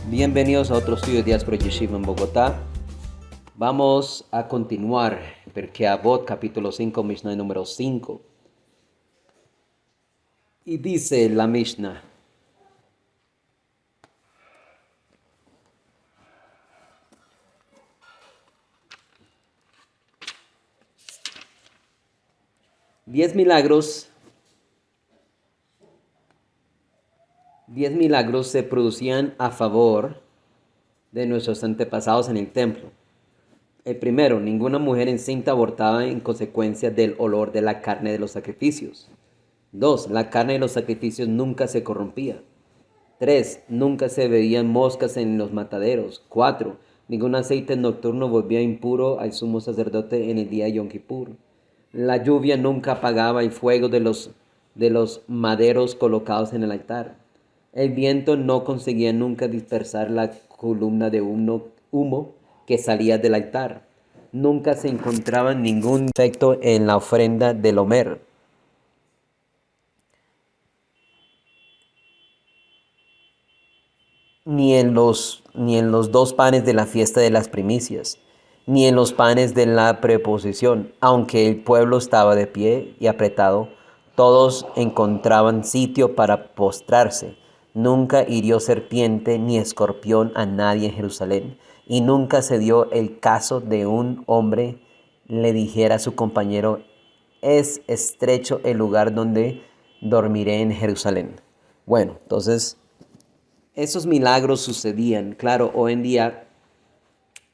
Bienvenidos a otro estudio de Diáspora Yeshiva en Bogotá. Vamos a continuar Pirkei Avot, capítulo 5, Mishnah número 5. Y dice la Mishnah: Diez milagros se producían a favor de nuestros antepasados en el templo. El primero, ninguna mujer encinta abortaba en consecuencia del olor de la carne de los sacrificios. 2. La carne de los sacrificios nunca se corrompía. 3. Nunca se veían moscas en los mataderos. 4. Ningún aceite nocturno volvía impuro al sumo sacerdote en el día de Yom Kippur. La lluvia nunca apagaba el fuego de los maderos colocados en el altar. El viento no conseguía nunca dispersar la columna de humo que salía del altar. Nunca se encontraba ningún defecto en la ofrenda del Homer. Ni en los dos panes de la fiesta de las primicias, ni en los panes de la preposición. Aunque el pueblo estaba de pie y apretado, todos encontraban sitio para postrarse. Nunca hirió serpiente ni escorpión a nadie en Jerusalén, y nunca se dio el caso de un hombre le dijera a su compañero: es estrecho el lugar donde dormiré en Jerusalén. Bueno, entonces esos milagros sucedían. Claro, hoy en día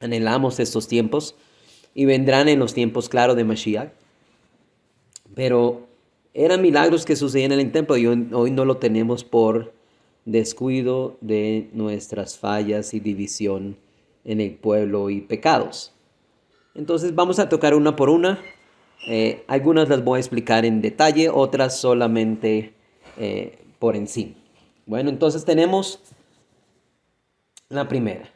anhelamos estos tiempos y vendrán en los tiempos, claro, de Mashiach. Pero eran milagros que sucedían en el templo y hoy no lo tenemos por descuido de nuestras fallas y división en el pueblo y pecados. Entonces vamos a tocar una por una. Algunas las voy a explicar en detalle, otras solamente por encima. Bueno, entonces tenemos la primera.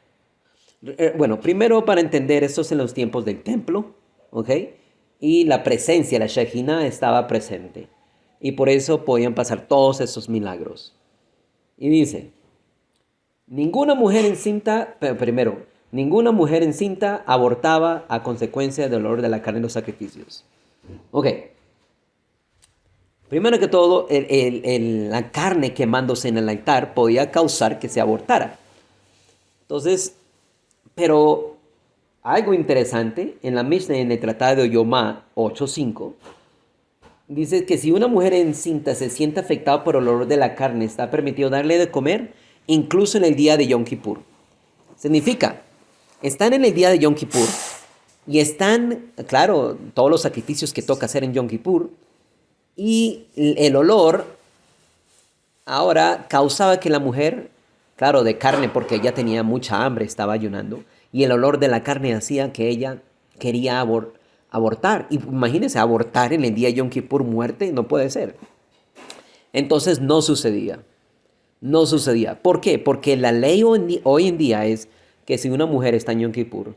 Bueno, primero para entender, esto es en los tiempos del templo, ¿ok? Y la presencia, la Shejina estaba presente. Y por eso podían pasar todos esos milagros. Y dice: ninguna mujer encinta, primero, ninguna mujer encinta abortaba a consecuencia del olor de la carne en los sacrificios. Ok. Primero que todo, la carne quemándose en el altar podía causar que se abortara. Entonces, pero algo interesante, en la Mishnah, en el Tratado de Yomá 8.5, dice que si una mujer encinta se siente afectada por el olor de la carne, está permitido darle de comer incluso en el día de Yom Kippur. Significa, están en el día de Yom Kippur y están, claro, todos los sacrificios que toca hacer en Yom Kippur, y el olor ahora causaba que la mujer, claro, de carne, porque ella tenía mucha hambre, estaba ayunando, y el olor de la carne hacía que ella quería abortar. Y imagínense, abortar en el día de Yom Kippur, muerte, no puede ser. Entonces no sucedía. No sucedía. ¿Por qué? Porque la ley hoy en día es que si una mujer está en Yom Kippur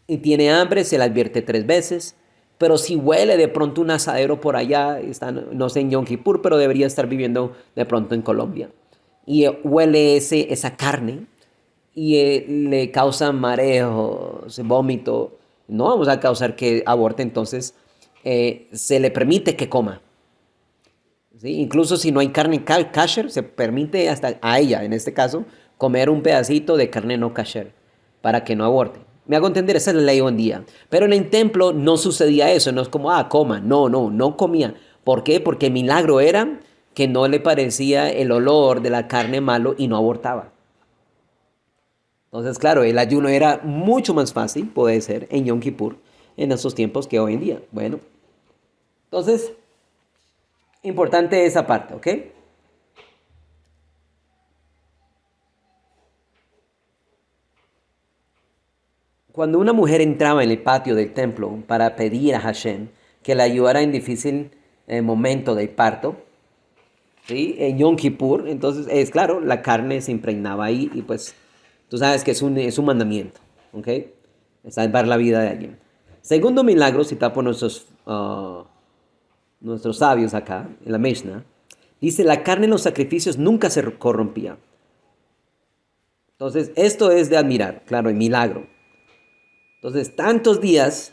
y tiene hambre, se la advierte 3 veces. Pero si huele de pronto un asadero por allá, está, no sé, en Yom Kippur, pero debería estar viviendo de pronto en Colombia, y huele esa carne y le causa mareos, vómito, no vamos a causar que aborte. Entonces se le permite que coma, ¿sí? Incluso si no hay carne kasher, se permite hasta a ella, en este caso, comer un pedacito de carne no kasher para que no aborte. Me hago entender, esa es la ley hoy en día. Pero en el templo no sucedía eso, no es como, coma. No comía. ¿Por qué? Porque el milagro era que no le parecía el olor de la carne malo y no abortaba. Entonces, claro, el ayuno era mucho más fácil, puede ser, en Yom Kippur, en esos tiempos que hoy en día. Bueno, entonces, importante esa parte, ¿ok? Cuando una mujer entraba en el patio del templo para pedir a Hashem que la ayudara en difícil momento del parto, ¿sí? En Yom Kippur, entonces es claro, la carne se impregnaba ahí y pues tú sabes que es un mandamiento, ¿ok? Es salvar la vida de alguien. Segundo milagro, citado por nuestros sabios acá, en la Mishnah, dice: la carne en los sacrificios nunca se corrompía. Entonces, esto es de admirar, claro, el milagro. Entonces, tantos días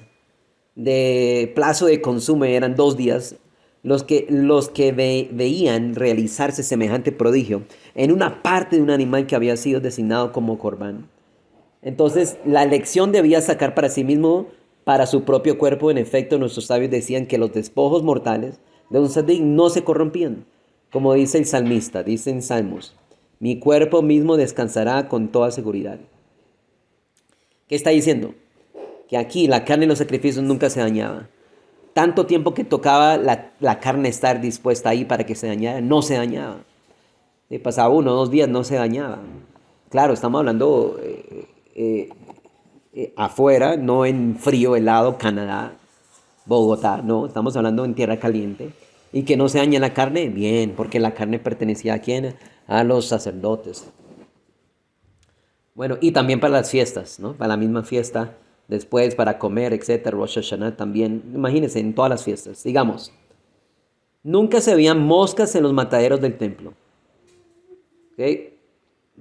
de plazo de consumo, eran 2 días, los que veían realizarse semejante prodigio en una parte de un animal que había sido designado como corbán. Entonces, la elección debía sacar para sí mismo, para su propio cuerpo. En efecto, nuestros sabios decían que los despojos mortales de un tzadik no se corrompían, como dice el salmista, dice en Salmos, mi cuerpo mismo descansará con toda seguridad. ¿Qué está diciendo? Que aquí la carne y los sacrificios nunca se dañaba. Tanto tiempo que tocaba la carne estar dispuesta ahí para que se dañara, no se dañaba. Si pasaba 1 o 2 días, no se dañaba. Claro, estamos hablando afuera, no en frío, helado, Canadá, Bogotá, no, estamos hablando en tierra caliente. Y que no se dañe la carne, bien, porque la carne pertenecía a quién, a los sacerdotes. Bueno, y también para las fiestas, ¿no? Para la misma fiesta, después para comer, etcétera, Rosh Hashanah también. Imagínense, en todas las fiestas. Digamos, nunca se veían moscas en los mataderos del templo. ¿Ok?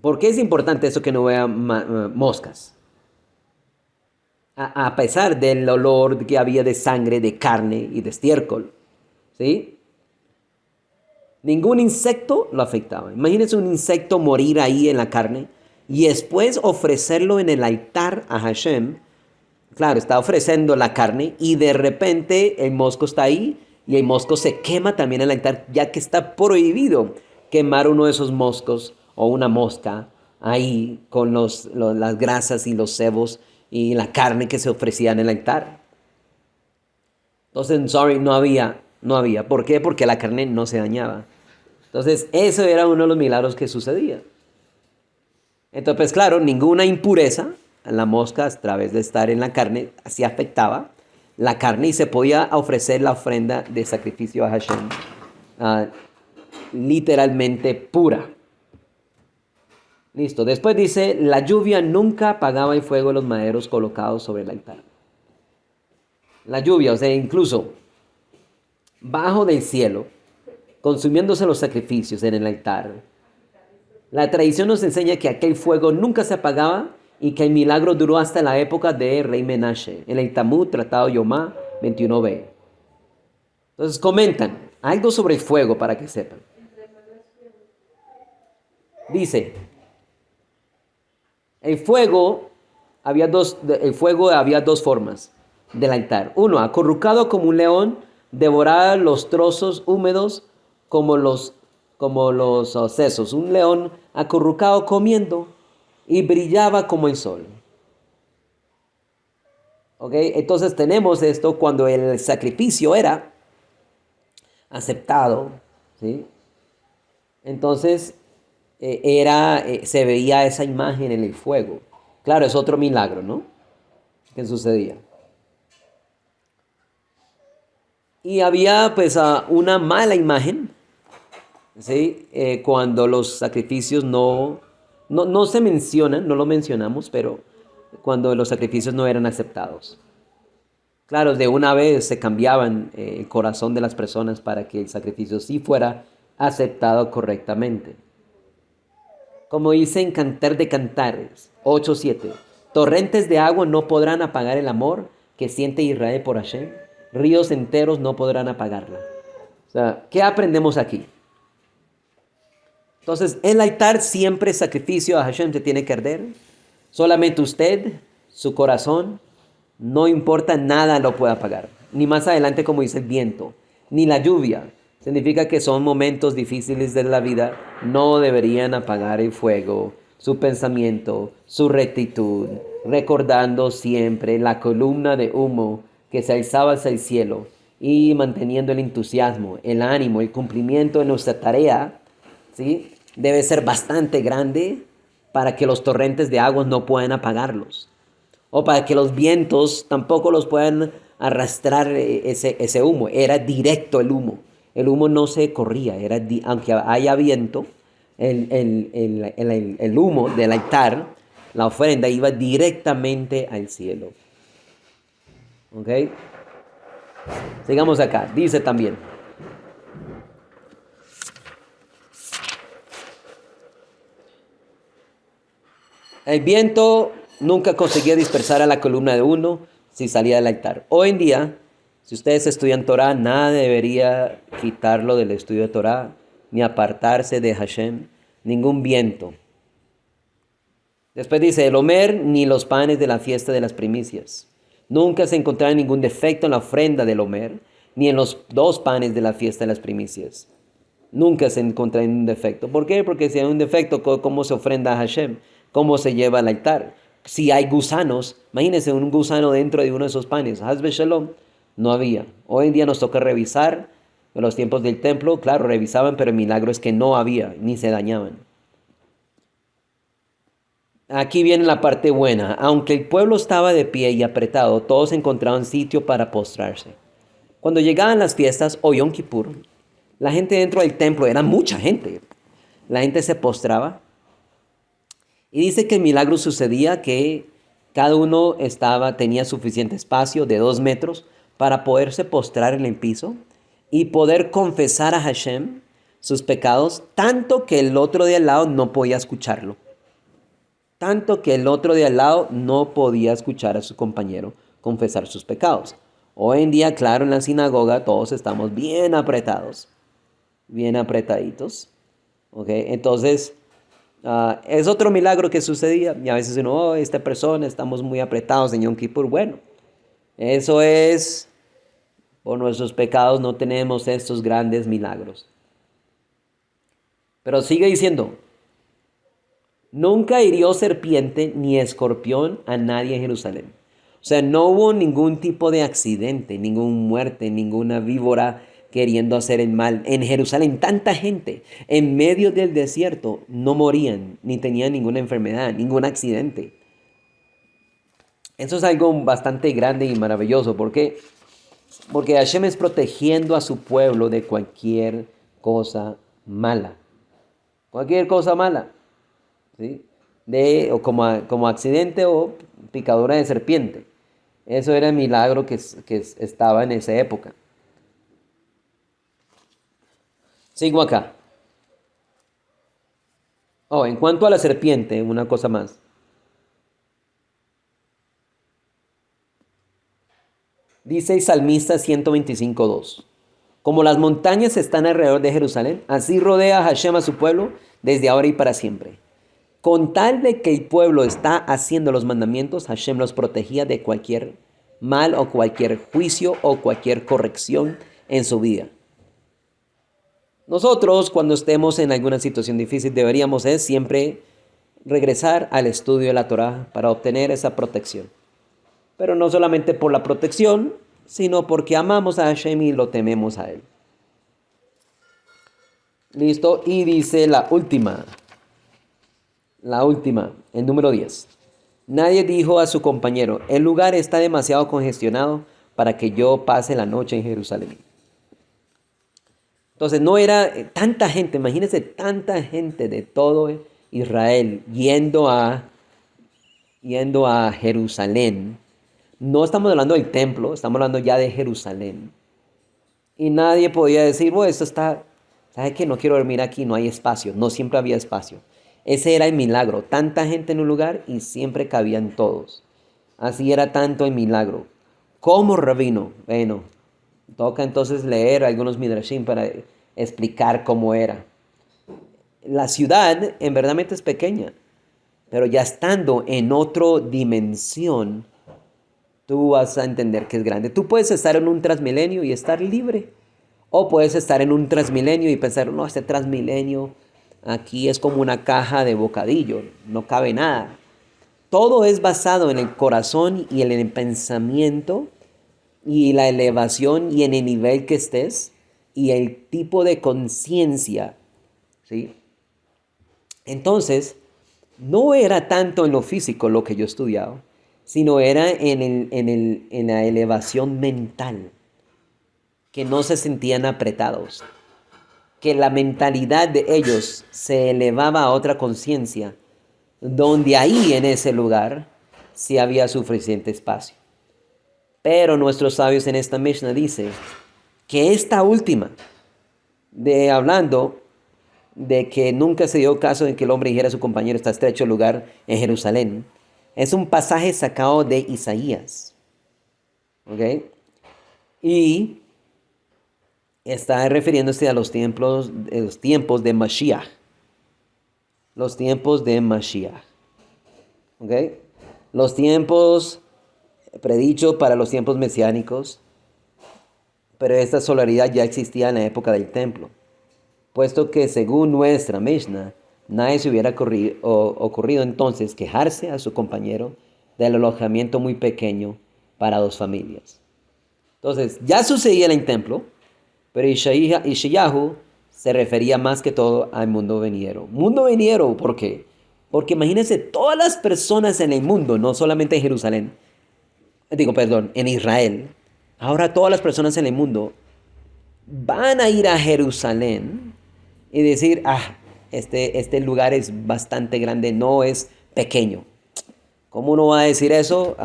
¿Por qué es importante eso que no vea moscas? A pesar del olor que había de sangre, de carne y de estiércol. ¿Sí? Ningún insecto lo afectaba. Imagínense un insecto morir ahí en la carne y después ofrecerlo en el altar a Hashem. Claro, está ofreciendo la carne y de repente el mosco está ahí y el mosco se quema también en el altar, ya que está prohibido quemar uno de esos moscos o una mosca ahí con las grasas y los cebos y la carne que se ofrecía en el altar. Entonces, sorry, no había. ¿Por qué? Porque la carne no se dañaba. Entonces, eso era uno de los milagros que sucedía. Entonces, pues claro, ninguna impureza en la mosca a través de estar en la carne así afectaba la carne y se podía ofrecer la ofrenda de sacrificio a Hashem ah, literalmente pura. Listo. Después dice, la lluvia nunca apagaba el fuego de los maderos colocados sobre el altar. La lluvia, o sea, incluso bajo del cielo, consumiéndose los sacrificios en el altar. La tradición nos enseña que aquel fuego nunca se apagaba y que el milagro duró hasta la época de Rey Menashe, en el Talmud, Tratado Yomá 21b. Entonces comentan algo sobre el fuego para que sepan. Dice, el fuego había dos formas del altar. Uno, acurrucado como un león, devoraba los trozos húmedos como los sesos. Un león acurrucado comiendo y brillaba como el sol. ¿Ok? Entonces tenemos esto cuando el sacrificio era aceptado, ¿sí? Entonces se veía esa imagen en el fuego. Claro, es otro milagro, ¿no? Que sucedía. Y había pues una mala imagen, ¿sí? Cuando los sacrificios no se mencionan, no lo mencionamos, pero cuando los sacrificios no eran aceptados. Claro, de una vez se cambiaban el corazón de las personas para que el sacrificio sí fuera aceptado correctamente. Como dice en Cantar de Cantares 8:7, torrentes de agua no podrán apagar el amor que siente Israel por Hashem, ríos enteros no podrán apagarla. O sea, ¿qué aprendemos aquí? Entonces, el altar siempre sacrificio a Hashem se tiene que arder. Solamente usted, su corazón, no importa nada lo puede apagar. Ni más adelante como dice el viento, ni la lluvia. Significa que son momentos difíciles de la vida, no deberían apagar el fuego, su pensamiento, su rectitud, recordando siempre la columna de humo que se alzaba hacia el cielo y manteniendo el entusiasmo, el ánimo, el cumplimiento de nuestra tarea, ¿sí? Debe ser bastante grande para que los torrentes de agua no puedan apagarlos. O para que los vientos tampoco los puedan arrastrar ese humo. Era directo el humo. El humo no se corría. Aunque haya viento, el humo del altar, la ofrenda, iba directamente al cielo. ¿Ok? Sigamos acá. Dice también. El viento nunca conseguía dispersar a la columna de uno si salía del altar. Hoy en día, si ustedes estudian Torah, nada debería quitarlo del estudio de Torah, ni apartarse de Hashem, ningún viento. Después dice, el Omer ni los panes de la fiesta de las primicias. Nunca se encontrará ningún defecto en la ofrenda del Omer, ni en los dos panes de la fiesta de las primicias. Nunca se encontrará ningún defecto. ¿Por qué? Porque si hay un defecto, ¿cómo se ofrenda a Hashem? ¿Cómo se lleva al altar? Si hay gusanos, imagínense un gusano dentro de uno de esos panes. Hazbe Shalom, no había. Hoy en día nos toca revisar. En los tiempos del templo, claro, revisaban, pero el milagro es que no había, ni se dañaban. Aquí viene la parte buena. Aunque el pueblo estaba de pie y apretado, todos encontraban sitio para postrarse. Cuando llegaban las fiestas o Yom Kippur, la gente dentro del templo, era mucha gente. La gente se postraba. Y dice que el milagro sucedía que cada uno tenía suficiente espacio de 2 metros para poderse postrar en el piso y poder confesar a Hashem sus pecados, tanto que el otro de al lado no podía escucharlo. Tanto que el otro de al lado no podía escuchar a su compañero confesar sus pecados. Hoy en día, claro, en la sinagoga todos estamos bien apretados, bien apretaditos. ¿Okay? Entonces, es otro milagro que sucedía. Y a veces uno, esta persona, estamos muy apretados en Yom Kippur. Bueno, eso es, por nuestros pecados no tenemos estos grandes milagros. Pero sigue diciendo, nunca hirió serpiente ni escorpión a nadie en Jerusalén. O sea, no hubo ningún tipo de accidente, ninguna muerte, ninguna víbora queriendo hacer el mal. En Jerusalén, tanta gente en medio del desierto no morían, ni tenían ninguna enfermedad, ningún accidente. Eso es algo bastante grande y maravilloso. ¿Por qué? Porque Hashem es protegiendo a su pueblo de cualquier cosa mala. Cualquier cosa mala. ¿Sí? O como accidente o picadura de serpiente. Eso era el milagro que estaba en esa época. Sigo acá. En cuanto a la serpiente, una cosa más. Dice el Salmista 125:2. Como las montañas están alrededor de Jerusalén, así rodea Hashem a su pueblo desde ahora y para siempre. Con tal de que el pueblo está haciendo los mandamientos, Hashem los protegía de cualquier mal o cualquier juicio o cualquier corrección en su vida. Nosotros, cuando estemos en alguna situación difícil, deberíamos siempre regresar al estudio de la Torah para obtener esa protección. Pero no solamente por la protección, sino porque amamos a Hashem y lo tememos a Él. Listo, y dice la última, el número 10. Nadie dijo a su compañero, el lugar está demasiado congestionado para que yo pase la noche en Jerusalén. Entonces no era tanta gente, imagínense tanta gente de todo Israel yendo a Jerusalén. No estamos hablando del templo, estamos hablando ya de Jerusalén. Y nadie podía decir, bueno, esto está, ¿sabes qué? No quiero dormir aquí, no hay espacio. No, siempre había espacio. Ese era el milagro, tanta gente en un lugar y siempre cabían todos. Así era tanto el milagro. ¿Cómo, rabino? Bueno, toca entonces leer algunos midrashim para explicar cómo era. La ciudad en verdad es pequeña, pero ya estando en otra dimensión, tú vas a entender que es grande. Tú puedes estar en un Transmilenio y estar libre. O puedes estar en un Transmilenio y pensar, no, este Transmilenio aquí es como una caja de bocadillo, no cabe nada. Todo es basado en el corazón y en el pensamiento y la elevación y en el nivel que estés y el tipo de conciencia, ¿sí? Entonces, no era tanto en lo físico lo que yo estudiaba, sino era en la elevación mental, que no se sentían apretados, que la mentalidad de ellos se elevaba a otra conciencia, donde ahí en ese lugar sí había suficiente espacio. Pero nuestros sabios en esta Mishnah dicen que esta última, hablando de que nunca se dio caso de que el hombre dijera a su compañero está estrecho el lugar en Jerusalén, es un pasaje sacado de Isaías. ¿Ok? Y está refiriéndose a los tiempos de Mashiach. Los tiempos de Mashiach. ¿Ok? Los tiempos predichos para los tiempos mesiánicos. Pero esta solaridad ya existía en la época del templo. Puesto que según nuestra Mishnah, nadie se hubiera ocurrido entonces quejarse a su compañero del alojamiento muy pequeño para dos familias. Entonces, ya sucedía en el templo, pero Ishayahu se refería más que todo al mundo venidero. Mundo venidero, ¿por qué? Porque imagínense todas las personas en el mundo, no solamente en Jerusalén, en Israel. Ahora todas las personas en el mundo van a ir a Jerusalén y decir, este lugar es bastante grande, no es pequeño. ¿Cómo uno va a decir eso?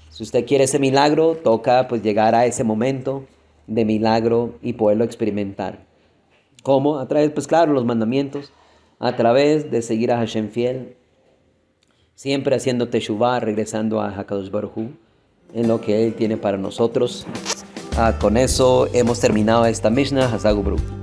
Si usted quiere ese milagro, toca pues llegar a ese momento de milagro y poderlo experimentar. ¿Cómo? A través, pues claro, los mandamientos, a través de seguir a Hashem fiel, siempre haciendo teshuvah, regresando a Hakadosh Baruj Hu, en lo que Él tiene para nosotros. Con eso hemos terminado esta Mishnah. Hazagu Baruch.